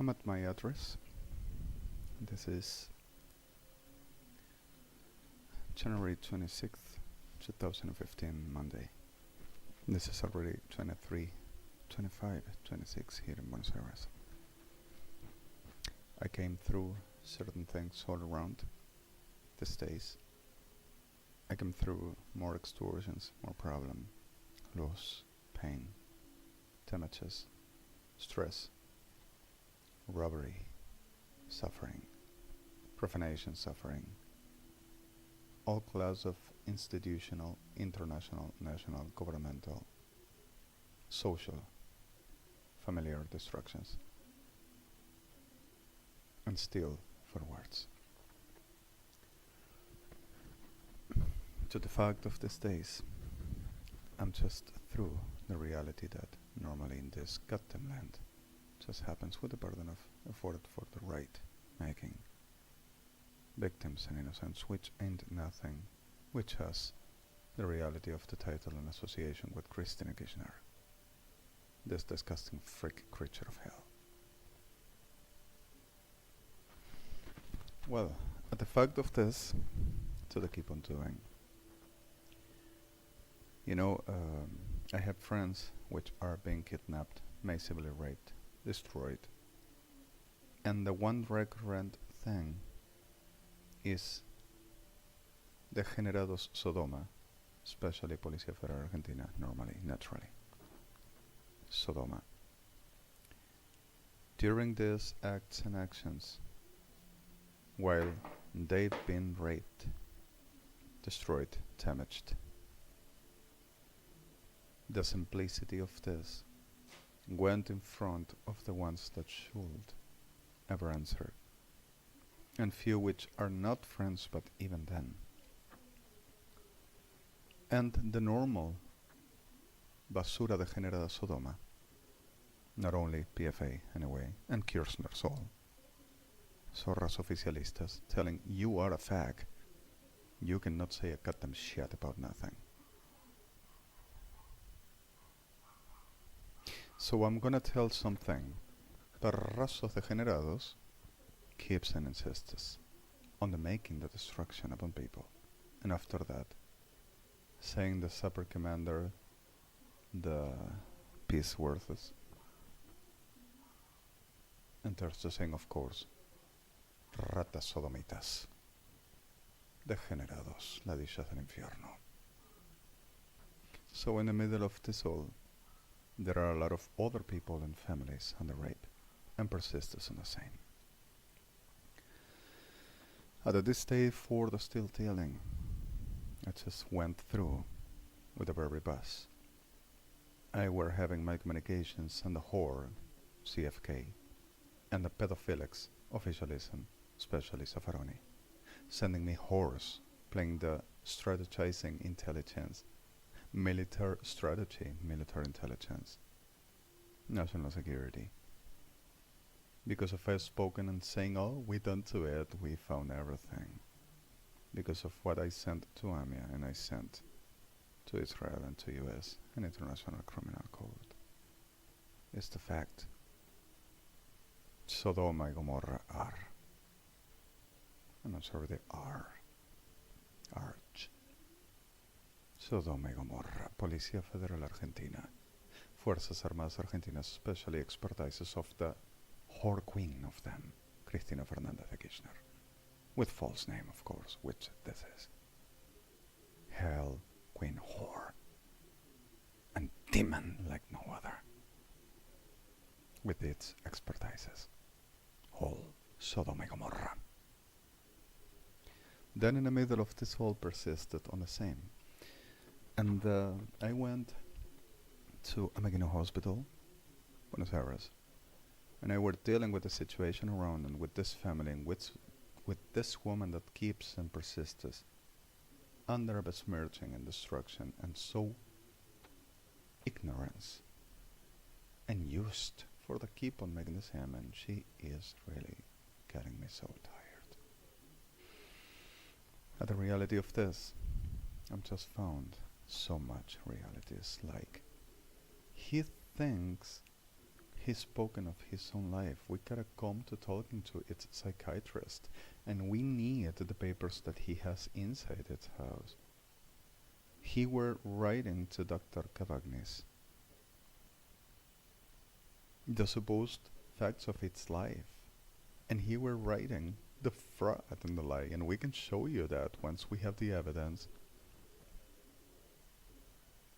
I'm at my address. This is January 26th, 2015, Monday. This is already 23, 25, 26 here in Buenos Aires. I came through certain things all around these days. I came through more extortions, more problem, loss, pain, damages, stress, robbery, suffering, profanation, suffering, all class of institutional, international, national, governmental, social, familiar destructions, and still forwards. To the fact of these days, I'm just through the reality that normally in this goddamn land just happens with the burden of effort for the right making. Victims and innocents, which ain't nothing, which has the reality of the title and association with Christina Kirchner, this disgusting freak creature of hell. Well, at the fact of this, to the keep on doing. You know, I have friends which are being kidnapped, massively raped, destroyed. And the one recurrent thing is degenerados SODOMA, especially Policía Federal Argentina, normally, naturally. SODOMA. During these acts and actions, while they've been raped, destroyed, damaged, the simplicity of this went in front of the ones that should ever answer, and few which are not friends, but even then. And the normal basura degenerada Sodoma, not only PFA anyway, and Kirchner's all, Zorras oficialistas telling you are a fag, you cannot say a goddamn shit about nothing. So I'm gonna tell something. Perrazos degenerados keeps and insists on the making the destruction upon people, and after that, saying the super commander, the peace worthless, and there's the saying, of course, ratas sodomitas, degenerados, ladillas del infierno. So in the middle of this all, there are a lot of other people and families under rape, and persistence on the same. At this day for the still telling, I just went through with a very bus. I were having my communications and the whore, CFK, and the pedophilics, officialism, especially Zaffaroni, sending me whores, playing the strategizing intelligence, military strategy, military intelligence, national security. Because of I've spoken and saying, oh, we done to it, we found everything. Because of what I sent to AMIA and I sent to Israel and to US and International Criminal Court. It's the fact. Sodoma y Gomorra are. And I'm sorry, they are. Arch. Sodoma y Gomorra, Policía Federal Argentina, Fuerzas Armadas Argentinas, especially expertises of the whore queen of them, Cristina Fernández de Kirchner, with false name, of course, which this is. Hell, queen whore, and demon like no other, with its expertises, whole Sodoma y Gomorra. Then in the middle of this all persisted on the same. And I went to a hospital, Buenos Aires, and I were dealing with the situation around and with this family and with this woman that keeps and persists under besmirching and destruction and so ignorance and used for the keep on making this ham, and she is really getting me so tired. At the reality of this, I'm just found so much reality is like he thinks He's spoken of his own life. We gotta come to talking to its psychiatrist, and we need the papers that he has inside its house. He were writing to Dr. Cavagnis the supposed facts of its life, and he were writing the fraud and the lie, and we can show you that once we have the evidence,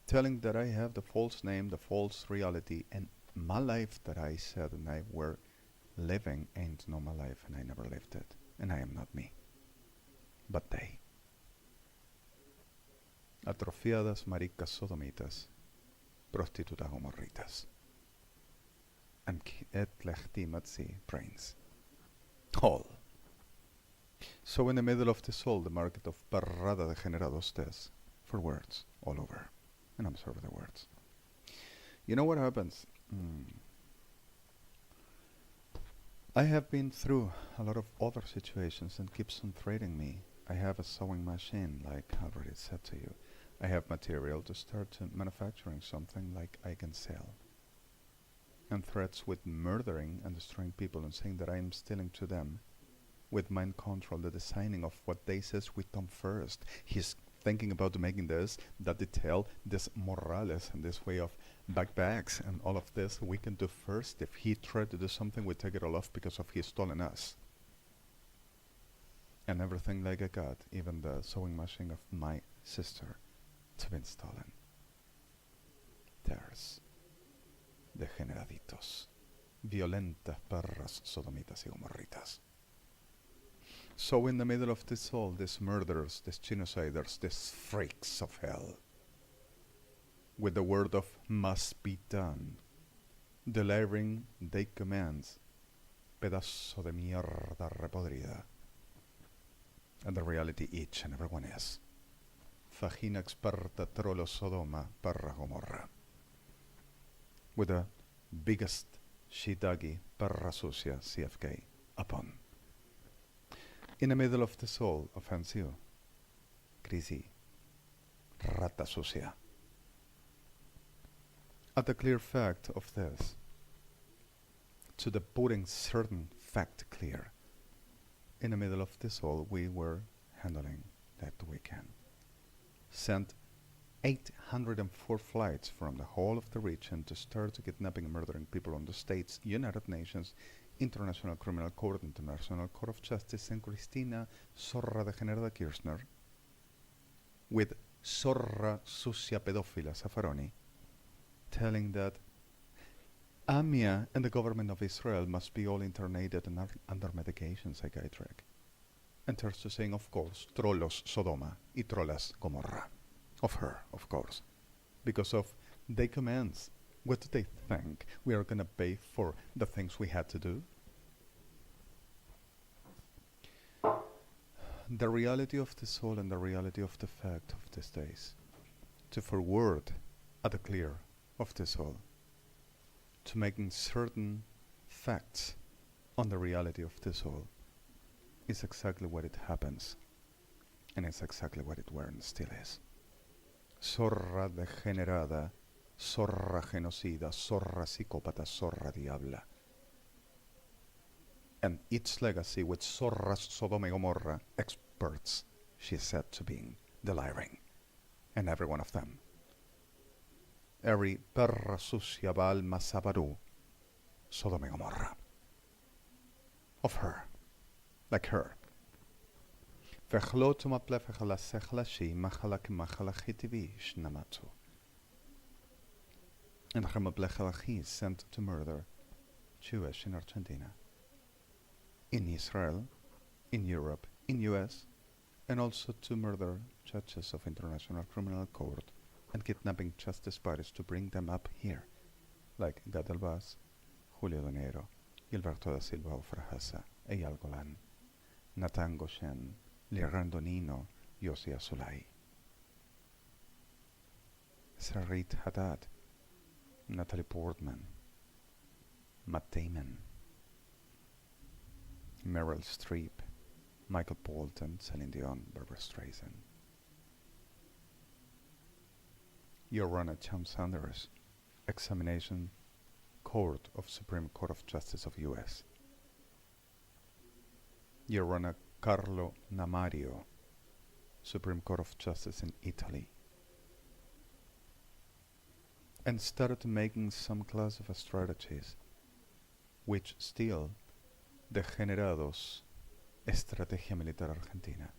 telling that I have the false name, the false reality, and my life that I said and I were living ain't no my life, and I never lived it, and I am not me, but they. Atrofiadas maricas sodomitas, prostitutas gomorritas, and et lechtimatzi brains. All. So in the middle of this all, the market of PERRADA degenerados test for words all over, and observe the words. You know what happens? I have been through a lot of other situations and keeps on threatening me. I have a sewing machine, like I already said to you. I have material to start manufacturing something like I can sell. And threats with murdering and destroying people and saying that I am stealing to them with mind control, the designing of what they says we done first. He's thinking about making this, that detail, this morales and this way of backpacks and all of this we can do first. If he tried to do something, we take it all off because of he stolen us. And everything like I got, even the sewing machine of my sister, it's been stolen. There's degeneraditos, violentas perras, sodomitas y gomorritas. So in the middle of this all, these murderers, these genociders, these freaks of hell, with the word of must be done, delivering their commands, pedazo de mierda repodrida. And the reality each and every one is, vagina experta trolo Sodoma perra Gomorra, with the biggest shitagi perra sucia CFK upon. In the middle of the soul, offensive, crisi, rata sucia. At the clear fact of this, to the putting certain fact clear, in the middle of this all, we were handling that weekend. Sent 804 flights from the whole of the region to start kidnapping and murdering people on the States, United Nations, International Criminal Court, International Court of Justice, and Cristina Zorra degenerada Kirchner, with Zorra sucia pedofila Zaffaroni, telling that AMIA and the government of Israel must be all internated and under medication psychiatric. And turns to saying, of course, trollos Sodoma y trollas Gomorra. Of her, of course. Because of their commands. What do they think? We are going to pay for the things we had to do? The reality of the soul and the reality of the fact of these days. To forward at the clear of the soul. To making certain facts on the reality of the soul is exactly what it happens. And it's exactly what it were and still is. Zorra degenerada, zorra genocida, zorra psicópata, zorra diabla. And its legacy with Zorra's Sodoma y Gomorra experts, she is said to be delivering. And every one of them. Every perra sucia bal masabaru, Sodoma y Gomorra. Of her. Like her. Vechlotuma plefechala sechlashi machalak machalachitivi shnamatu. And Hamablechalachi sent to murder Jewish in Argentina, in Israel, in Europe, in US, and also to murder judges of International Criminal Court and kidnapping justice parties to bring them up here, like Gad Albaz, Julio Donero, Gilberto da Silva Ofrahasa, Eyal Golan, Nathan Goshen, Liran Nino, Yosia Sulai, Sarit Haddad, Natalie Portman, Matt Damon, Meryl Streep, Michael Bolton, Celine Dion, Barbara Streisand, Your Honor, Cham Sanders, examination Court of Supreme Court of Justice of U.S. Your Honor Carlo Namario, Supreme Court of Justice in Italy, and started making some class of strategies which still degenerados estrategia militar argentina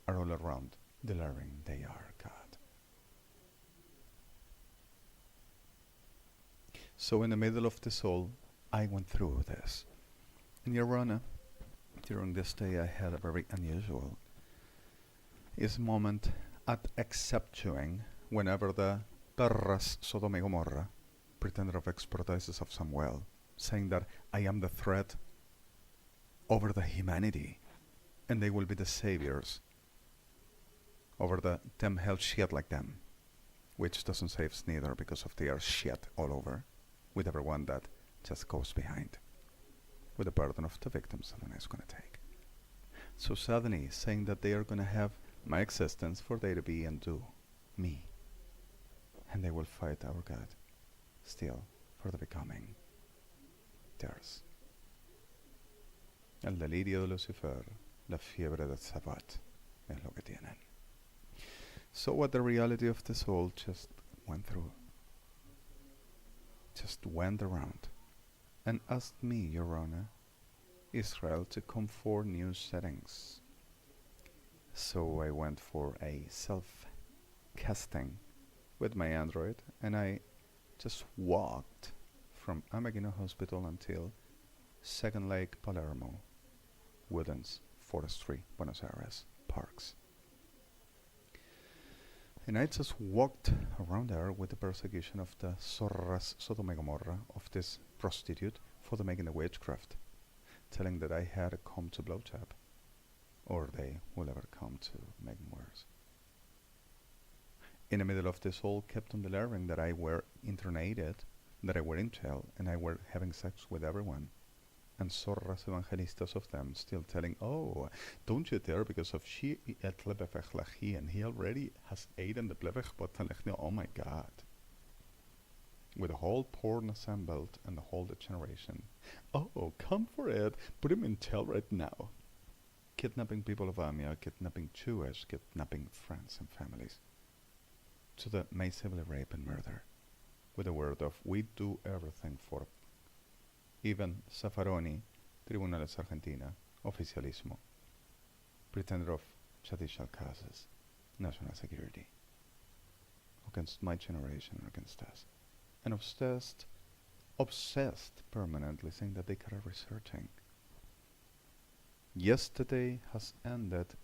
are all around delivering they are God. So in the middle of this all, I went through this. And Your Honor, during this day I had a very unusual moment at accepting whenever the perras SODOMA y GOMORRA, pretender of expertisses of some well, saying that I am the threat over the humanity and they will be the saviors over the them hell shit like them, which doesn't save neither because of their shit all over with everyone that just goes behind with the burden of the victims SODOMA is going to take. So suddenly saying that they are going to have my existence for they to be and do me, and they will fight our God still for the becoming theirs. El delirio de Lucifer, la fiebre de Sabbat es lo que tienen. So what the reality of the soul just went through, just went around and asked me, Your Honor, Israel, to come for new settings. So I went for a self-casting with my Android and I just walked from Ameghino Hospital until Second Lake, Palermo, Woodlands, Forestry, Buenos Aires, Parks. And I just walked around there with the persecution of the Zorras, Sodoma y Gomorra, of this prostitute for the making the witchcraft, telling that I had come to blowjob, or they will ever come to make worse. In the middle of this all, kept on delivering that I were internated, that I were in jail, and I were having sex with everyone. And Zorras evangelistas of them still telling, oh, don't you dare because of she et lebevechlachi, and he already has eaten the blevechbotalechni, oh my God. With the whole porn assembled and the whole generation. Oh, come for it, put him in jail right now. Kidnapping people of Amia, kidnapping Jewish, kidnapping friends and families. To the massively rape and murder. With the word of, we do everything for even Zaffaroni, Tribunales Argentina, Oficialismo, pretender of judicial causes, national security, against my generation, against us. And obsessed permanently, saying that they are researching. Yesterday has ended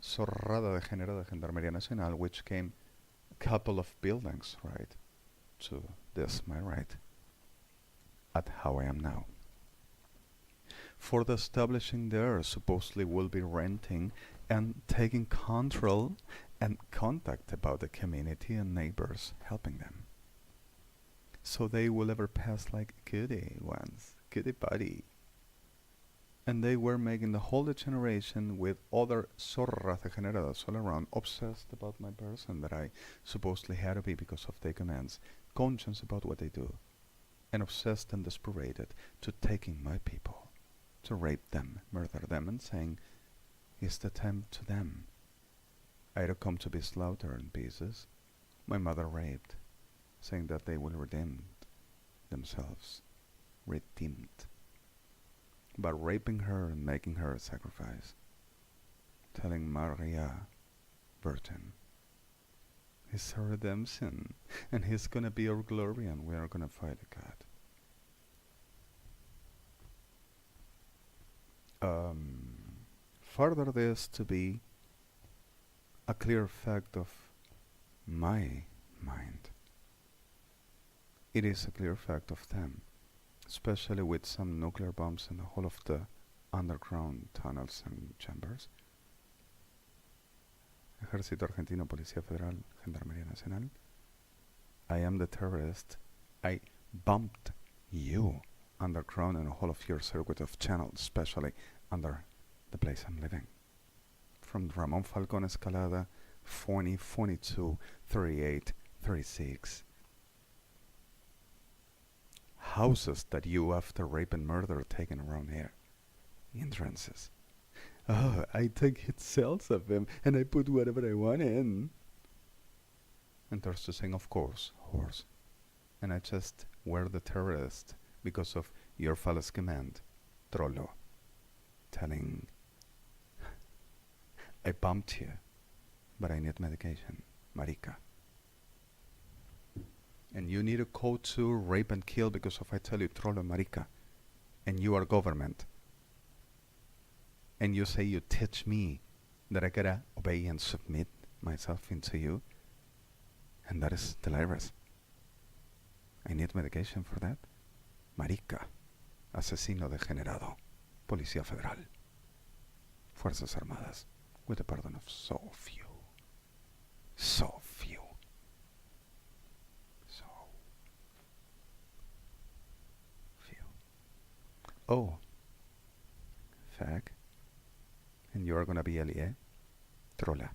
Zorrada Degenerada Gendarmería Nacional, which came a couple of buildings, right, to this, my right, at how I am now. For the establishing there supposedly will be renting and taking control and contact about the community and neighbors, helping them. So they will ever pass like goody ones, goody buddy. And they were making the whole generation with other zorras degeneradas all around, obsessed about my person that I supposedly had to be because of their commands, conscious about what they do, and obsessed and desperated to taking my people, to rape them, murder them, and saying, it's the time to them. I had come to be slaughtered in pieces, my mother raped, saying that they will redeem themselves, redeemed, by raping her and making her a sacrifice, telling Maria, Virgin, it's her redemption, and he's gonna be our glory, and we are gonna fight a God. Further this to be a clear fact of my mind. It is a clear fact of them, especially with some nuclear bombs in the whole of the underground tunnels and chambers. Ejército Argentino, Policía Federal, Gendarmería Nacional. I am the terrorist. I bumped you underground in a whole of your circuit of channels, especially under the place I'm living. From Ramon Falcon Escalada, 40, 42, 38, 36. houses that you, after rape and murder, are taking around here. Entrances. Oh, I take hit cells of them and I put whatever I want in. And there's to saying, of course, horse. And I just were the terrorist because of your false command, trollo. Telling, I bumped you, but I need medication, marica. And you need a code to rape and kill because of I tell you, trollo, marica. And you are government. And you say you teach me that I gotta obey and submit myself into you. And that is delirious. I need medication for that. Marica, asesino degenerado, Policía Federal, Fuerzas Armadas, with the pardon of so few. So few. So few. Oh, fag. And you're gonna be LEA? Trolla.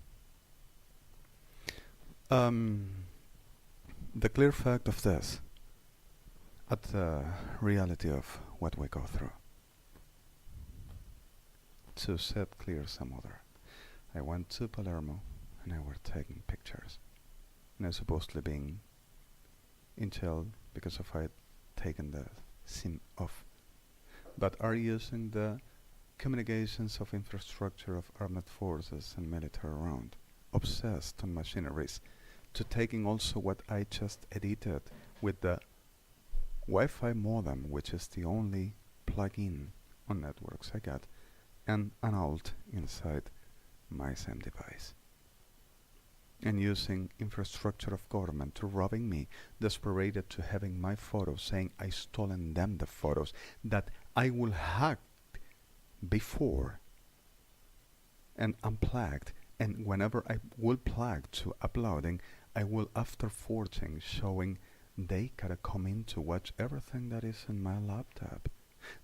The clear fact of this, at the reality of what we go through, to set clear some other. I went to Palermo and I were taking pictures. And I supposedly being in jail because of I had taken the SIM off. But are using the communications of infrastructure of armed forces and military around, obsessed on machineries, to taking also what I just edited with the Wi-Fi modem, which is the only plug-in on networks I got, and an alt inside my SAM device. And using infrastructure of government to robbing me, desperate to having my photos, saying I stolen them the photos that I will hack before and unplugged, and whenever I will plug to uploading, I will after forging showing they gotta come in to watch everything that is in my laptop,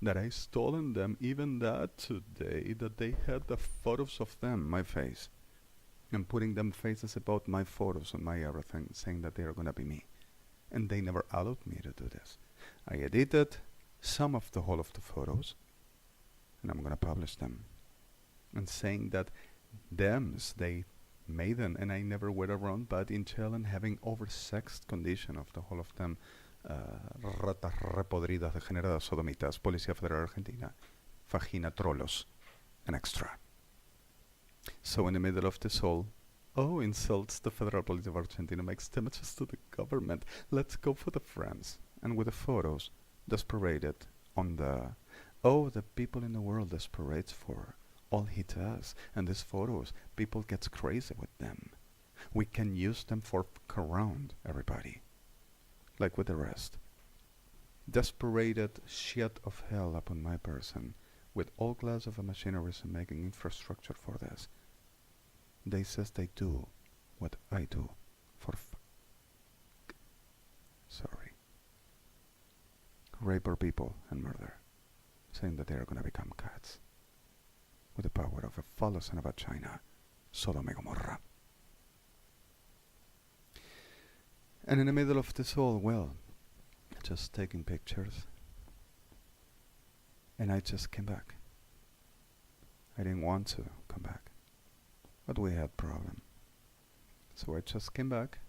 that I stolen them, even that today, that they had the photos of them, my face, and putting them faces about my photos and my everything, saying that they are gonna be me. And they never allowed me to do this. I edited some of the whole of the photos, and I'm gonna publish them, and saying that thems they made them, and I never went around but in jail and having oversexed condition of the whole of them, ratas repodridas, degeneradas, sodomitas, Policía Federal Argentina, vagina trollos, and extra. So in the middle of this all, oh, insults the Federal Police of Argentina, makes damages to the government, let's go for the friends, and with the photos, desperate on the, oh, the people in the world desperate for all he does, and these photos, people gets crazy with them. We can use them for f*** around everybody, like with the rest. Desperate shit of hell upon my person, with all class of machineries and making infrastructure for this. They says they do what I do for sorry. Rape our people and murder, saying that they are gonna become cats. With the power of a phallus and a vagina, Sodoma and Gomorrah. And in the middle of this all, well, just taking pictures, and I just came back. I didn't want to come back, but we had problem. So I just came back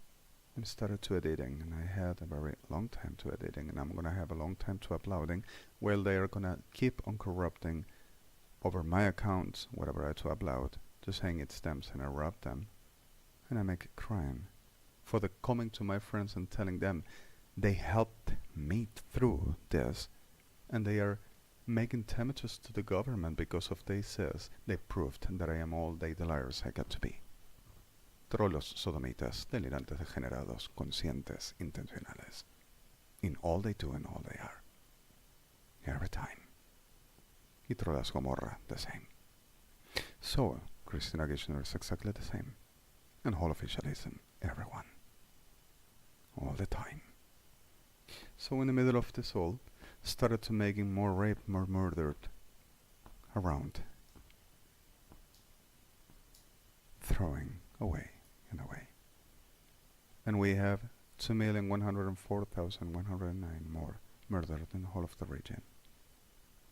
and started to editing, and I had a very long time to editing, and I'm gonna have a long time to uploading, while they are gonna keep on corrupting over my accounts, whatever I to upload, to saying it's them and I rob them. And I make a crime for the coming to my friends and telling them they helped me through this, and they are making damages to the government because of they says they proved that I am all they the liars I got to be. Trolos, sodomitas, delirantes degenerados, conscientes, intencionales, in all they do and all they are. Every time. Y Trolas Gomorra, the same. So, Christina Kirchner is exactly the same. And whole officialism, everyone. All the time. So in the middle of this all, started to making more rape, more murdered around. Throwing away and away. And we have 2,104,109 more murdered in the whole of the region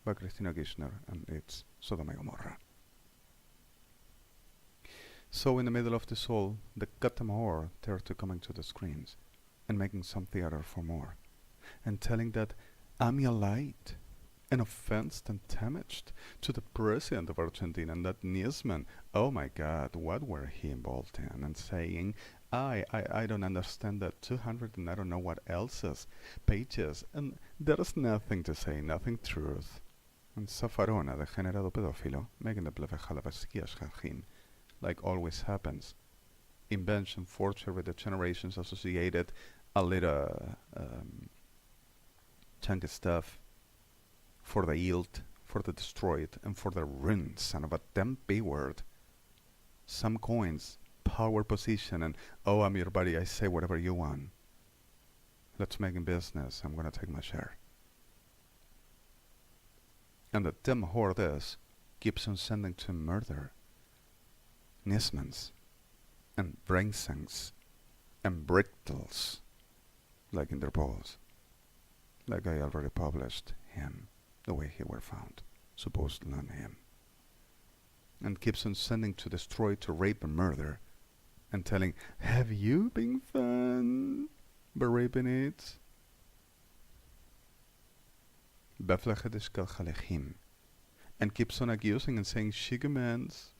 by Christina Kirchner and its Sodoma and Gomorrah. So in the middle of this all, the Katamahor turned to coming to the screens and making some theater for more, and telling that I'm a light and offensed and damaged to the president of Argentina, and that Niesman, oh my God, what were he involved in, and saying, I don't understand that 200 and I don't know what else's pages, and there's nothing to say, nothing truth. And Zafarona, degenerado pedófilo, making the VIEEJAAA, like always happens. Invention, forgery, degenerations associated, a little chunky stuff for the yield, for the destroyed, and for the ruin, son of a damn B-word. Some coins, power position, and oh, I'm your buddy, I say whatever you want. Let's make in business, I'm gonna take my share. And the damn whore this keeps on sending to murder Niesmans and Brainsings and Brichtels, like in their balls, like I already published him, the way he were found, supposedly on him, and keeps on sending to destroy, to rape and murder, and telling, have you been fun by raping it? And keeps on accusing and saying she commands,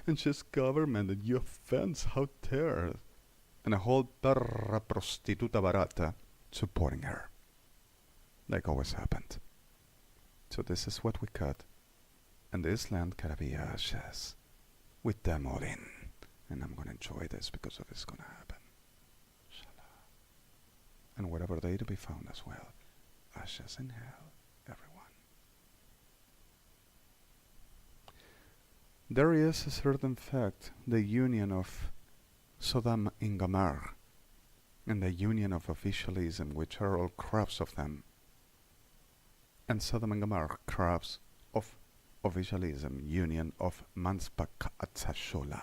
and she's government, and you offense, how dare, and a whole perra prostituta barata supporting her, like always happened. So this is what we cut, and this land gotta be ashes, with them all in, and I'm gonna enjoy this because of it's gonna happen. Inshallah. And whatever they to be found as well, ashes in hell, everyone. There is a certain fact, the union of Sodom and Gomorrah, and the union of officialism, which are all crafts of them, and Sodom and Gomorrah crafts of officialism, union of Manspak Atzashola,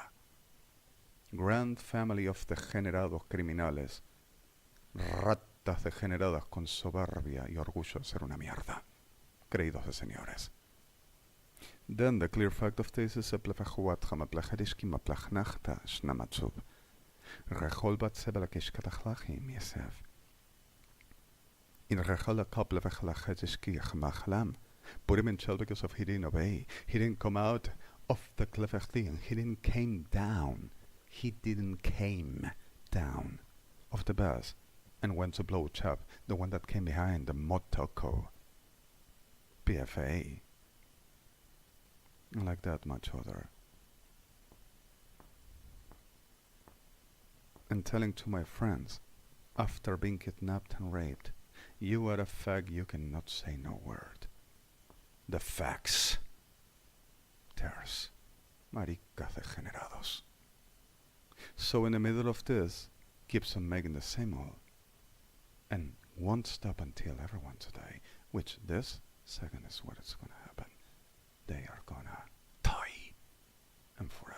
grand family of degenerados criminales, ratas degeneradas con soberbia y orgullo de ser una mierda, creídos de señores. Then the clear fact of this is plefechuatcha maplecheriski maplachnachta shnamatzub. Recholbat sebelakishkatachlachim yesef. In Rechola kaplevechlachetiski chmachlam. Put him in jail because of he didn't obey. He didn't come out of the klefechti. He didn't came down. He didn't came down of the bus and went to blow chap, the one that came behind the motoko. PFA. Like that much other. And telling to my friends, after being kidnapped and raped, you are a fag, you cannot say no word. The facts. There's maricas degenerados. So in the middle of this, keeps on making the same all, and won't stop until everyone today, which this second is what it's gonna happen. They are gonna die, and forever.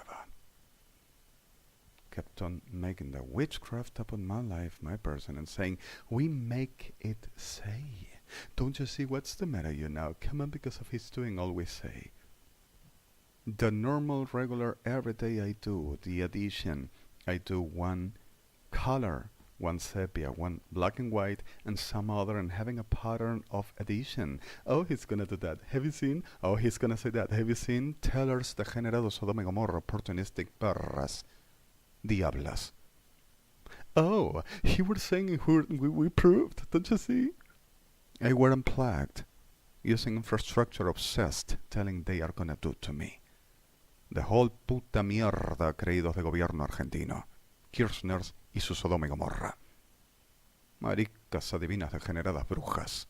Kept on making the witchcraft upon my life, my person, and saying, we make it say. Don't you see what's the matter you now? Come on, because of his doing all we say. The normal, regular, everyday I do, the addition, I do one color, one sepia, one black and white, and some other, and having a pattern of addition. Oh, he's gonna do that. Have you seen? Oh, he's gonna say that. Have you seen? Tellers, degenerados, Sodoma y Gomorra, opportunistic perras, diablas. Oh, he was saying we proved, don't you see? I were unplugged, using infrastructure obsessed, telling they are gonna do to me. The whole puta mierda creídos de gobierno argentino, Kirchners y su Sodoma y Gomorra. Maricas adivinas degeneradas brujas.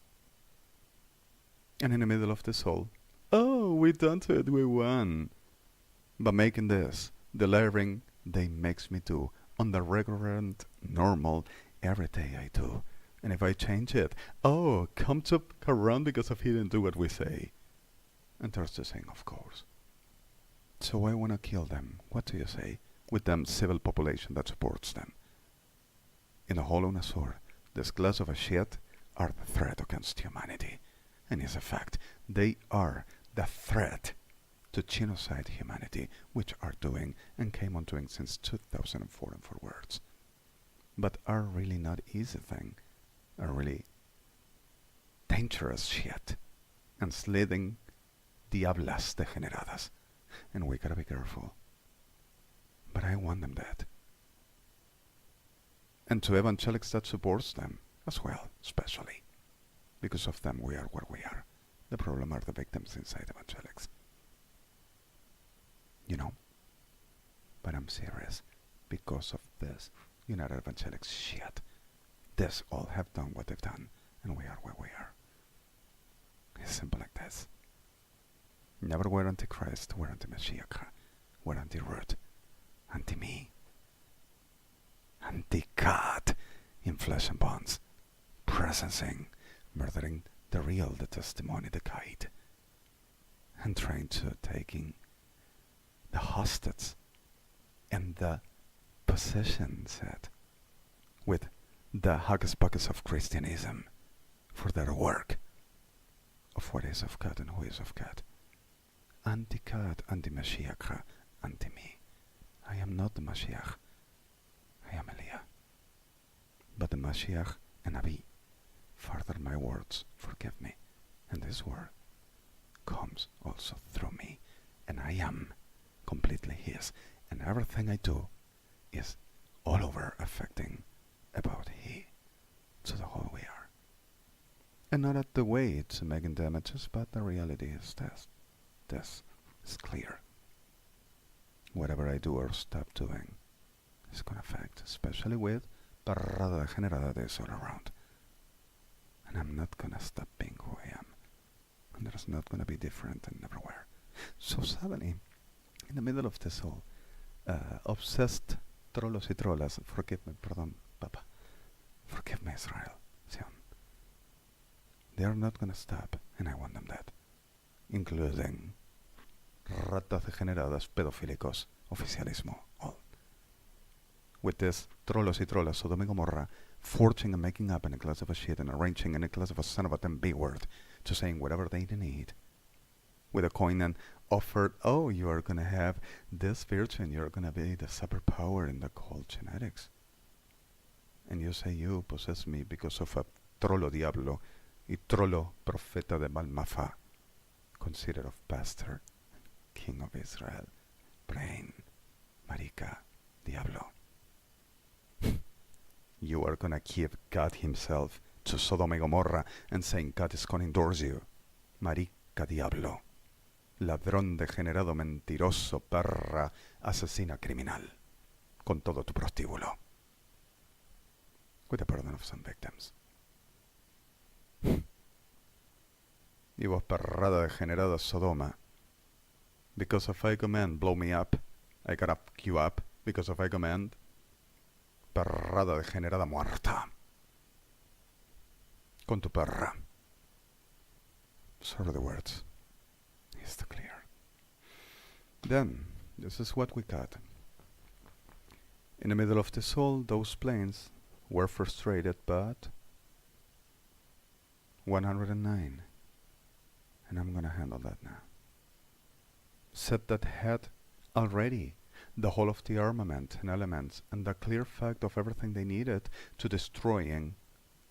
And in the middle of this all, oh, we done it, we won. But making this, the layering, they makes me do on the regular and normal, every day I do. And if I change it, oh, come to around because of he didn't do what we say. And there's the saying, of course. So I wanna kill them, what do you say, with them civil population that supports them. In a hole on a sword, this glass of a shit, are the threat against humanity. And it's a fact. They are the threat to genocide humanity, which are doing and came on doing since 2004 and forwards. But are really not easy thing, are really dangerous shit, and sliding diablas degeneradas, and we gotta be careful. But I want them dead. And to evangelics that supports them as well, especially. Because of them we are where we are. The problem are the victims inside evangelics. You know? But I'm serious. Because of this United Evangelics shit. This all have done what they've done, and we are where we are. It's simple like this. Never we're anti-Christ, we're anti-Mashiach, we're anti-root, anti-me, anti-God in flesh and bones, presencing, murdering the real, the testimony, the guide, and trying to taking the hostage and the possession set with the hocus pocus of Christianism for their work of what is of God and who is of God. Anti-God, anti-Mashiach, anti-me. I am not the Mashiach. I am Elia. But the Mashiach and Abi, further my words, forgive me. And this word comes also through me. And I am completely His. And everything I do is all over affecting about He. To the whole we are. And not at the way it's making damages, but the reality is this. This is clear. Whatever I do or stop doing is going to affect, especially with PERRADA degenerada days all around. And I'm not going to stop being who I am. And there's not going to be different and everywhere. So suddenly, in the middle of this whole obsessed trolos y trolas, forgive me, perdón, Papa, forgive me, Israel, Sion. They are not going to stop, and I want them dead. Including ratas degeneradas, pedofílicos, oficialismo, all. With this trolos y trolas, Sodoma y Gomorra, forging and making up in a class of a shit and arranging in a class of a son of a damn B word to saying whatever they need. With a coin and offered, oh, you are going to have this virtue and you're going to be the superpower in the cult genetics. And you say you possess me because of a trollo diablo y trollo profeta de Malmafa, considered of bastard, king of Israel, brain, marica, diablo. You are gonna give God himself to Sodoma y Gomorra and saying God is gonna endorse you, marica, diablo, ladrón degenerado, mentiroso, perra, asesina, criminal, con todo tu prostíbulo, with the burden of some victims. Y vos perrada degenerada Sodoma, because if I command blow me up, I gotta fuck you up, because if I command perrada degenerada muerta, con tu perra. Sorry the words, it's too clear. Then, this is what we got. In the middle of this all, those planes were frustrated, but 109. And I'm gonna handle that now. Said that had already the whole of the armament and elements and the clear fact of everything they needed to destroying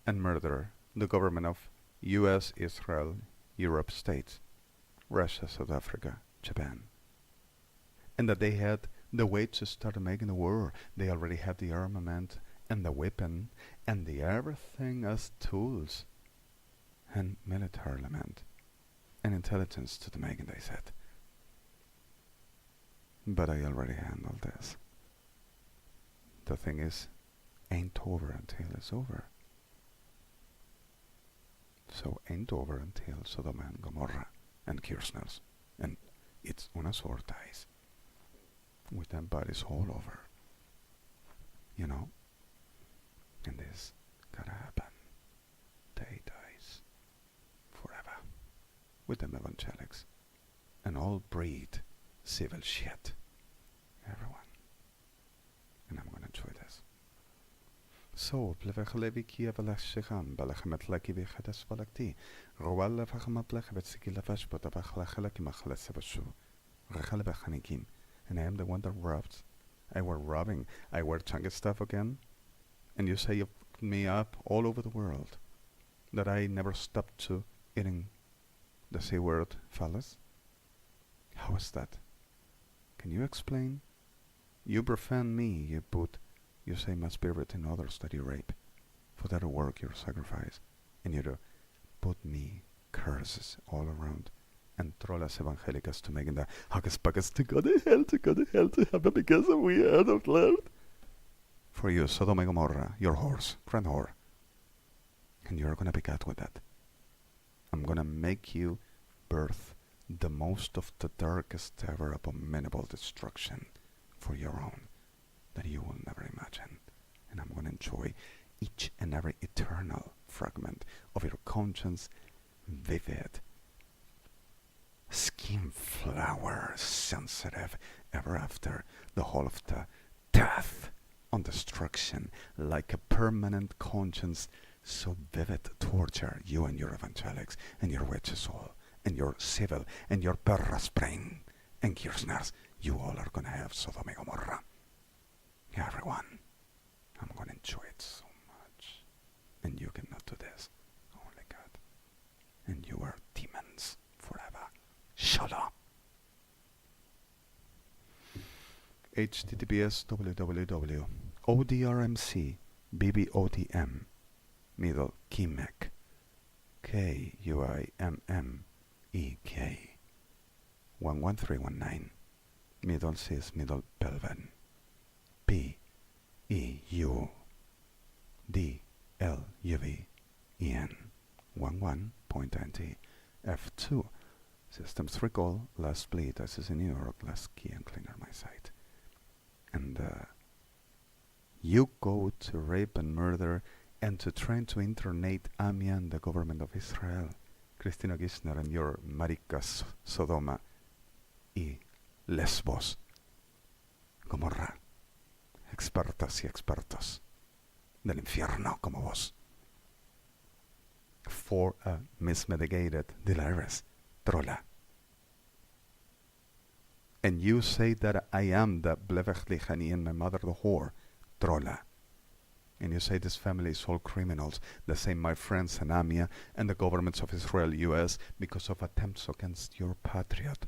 and murder the government of US, Israel, Europe states, Russia, South Africa, Japan. And that they had the way to start making the war. They already had the armament and the weapon and the everything as tools and military element and intelligence to the making, they said. But I already handled this. The thing is, ain't over until it's over. So ain't over until Sodoma and Gomorrah and Kirchner's and it's una sortais with them bodies all over. You know? And this gotta happen. They dies forever with them evangelics and all breed civil shit. Everyone. And I'm gonna enjoy this. So, plevechlevi kievalashigam, balachametleki vichadasvalakti, Roala Vachamaplech Vashbota Bachlachalakimachlesabashu, Rachalebachanikim, and I am the one that robs. I were robbing, I were chunky stuff again, and you say you put me up all over the world, that I never stopped to eating the C word phallus? How is that? Can you explain? You befriend me, you say my spirit in others that you rape, for that work your sacrifice, and you do put me curses all around, and trolas evangelicas to making the hocus pocus to go to hell, to heaven, because we heard of Lord. For you, Sodoma and Gomorrah, your horse, grand whore, and you're gonna be cut with that. I'm gonna make you birth the most of the darkest ever abominable destruction for your own that you will never imagine, and I'm gonna enjoy each and every eternal fragment of your conscience, vivid, skin flower, sensitive, ever after, the whole of the death on destruction, like a permanent conscience, so vivid torture, you and your evangelics, and your witches all, and your civil, and your perras brain, and Kirchners, you all are gonna have Sodoma and Gomorrah. Everyone, I'm gonna enjoy it so much, and you cannot do this, only God, and you are demons forever. Shalom. https www.odrmc bbotm middle kimek KUIMMEK 11319 middle cis middle pelven PEUDLUVEN 11.20 F2 Systems recall last BLYT. This is in New York. Last key and cleaner my site. And you go to rape and murder and to try to internate Amia and the government of Israel, Christina Kirchner and your maricas Sodoma y Lesbos, Gomorra, expertas y expertos del infierno como vos, for a mismedicated delirious trolla. And you say that I am the blevechlichani and my mother the whore, trolla. And you say this family is all criminals, the same my friends and Amia and the governments of Israel, US, because of attempts against your patriot.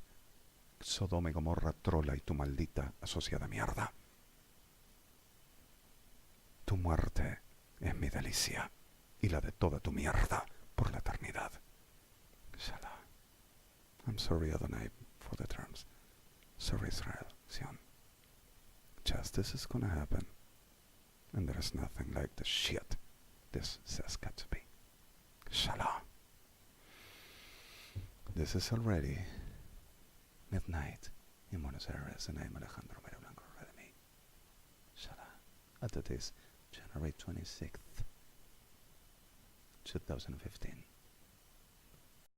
Sodoma y Gomorra, trolla y tu maldita asociada mierda. Tu muerte es mi delicia y la de toda tu mierda por la eternidad. Inshallah. I'm sorry, Adonai, for the terms. Sorry, Israel, Zion. Justice is gonna happen. And there is nothing like the shit this says got to be. Shalom. This is already midnight in Buenos Aires, and I'm Alejandro Mario Blanco Redemi. Shalom. At it is January 26th, 2015.